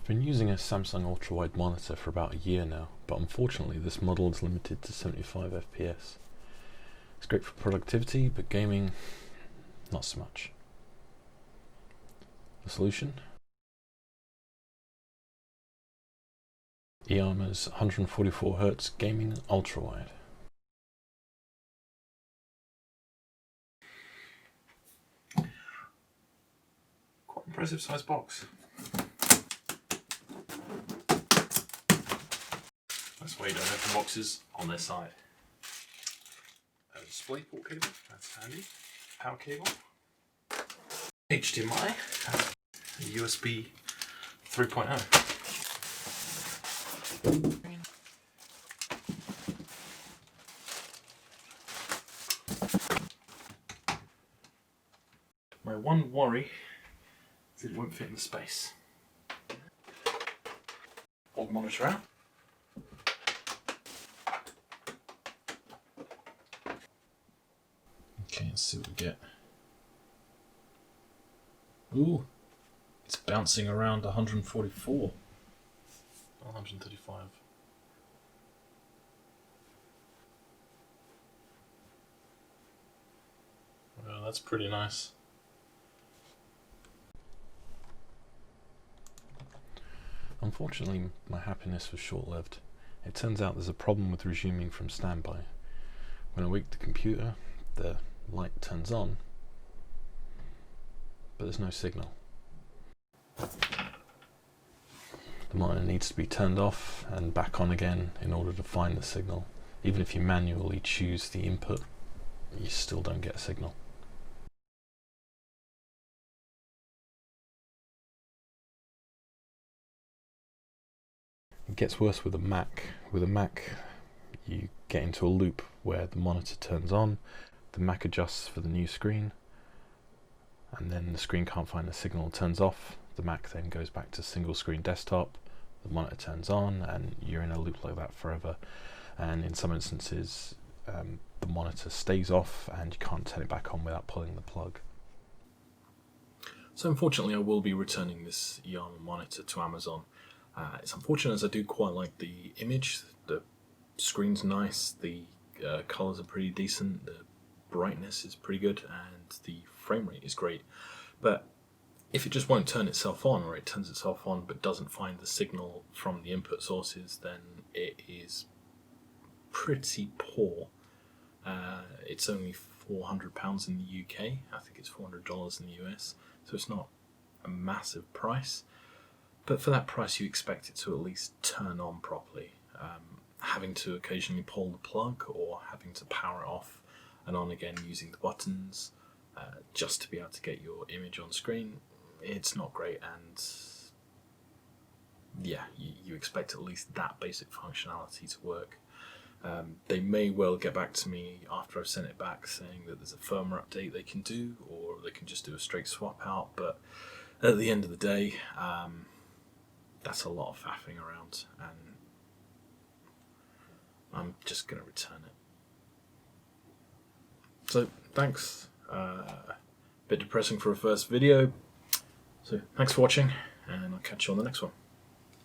I've been using a Samsung Ultrawide monitor for about a year now, but unfortunately this model is limited to 75 FPS. It's great for productivity, but gaming, not so much. The solution? Iiyama's 144Hz Gaming Ultrawide. Quite impressive size box. That's why you don't open boxes on their side. A display port cable, that's handy. Power cable. HDMI. USB 3.0. My one worry is it won't fit in the space. Old monitor out. Okay, let's see what we get. Ooh, it's bouncing around 144. 135. Well, that's pretty nice. Unfortunately, my happiness was short-lived. It turns out there's a problem with resuming from standby. When I wake the computer, the light turns on, but there's no signal. The monitor needs to be turned off and back on again in order to find the signal. Even if you manually choose the input, you still don't get a signal. It gets worse with a Mac. With a Mac, you get into a loop where the monitor turns on, the Mac adjusts for the new screen, and then the screen can't find the signal, turns off, the Mac then goes back to single screen desktop, the monitor turns on, and you're in a loop like that forever. And in some instances, the monitor stays off and you can't turn it back on without pulling the plug. So unfortunately I will be returning this Iiyama monitor to Amazon. It's unfortunate as I do quite like the image, the screen's nice, the colours are pretty decent, the brightness is pretty good, and the frame rate is great. But if it just won't turn itself on, or it turns itself on but doesn't find the signal from the input sources, then it is pretty poor. It's only £400 in the UK, I think it's $400 in the US, so it's not a massive price. But for that price you expect it to at least turn on properly. Having to occasionally pull the plug or having to power it off and on again using the buttons just to be able to get your image on screen, it's not great. And yeah, you expect at least that basic functionality to work. They may well get back to me after I've sent it back saying that there's a firmware update they can do, or they can just do a straight swap out, but at the end of the day, that's a lot of faffing around, and I'm just going to return it. So thanks, bit depressing for a first video, so thanks for watching, and I'll catch you on the next one.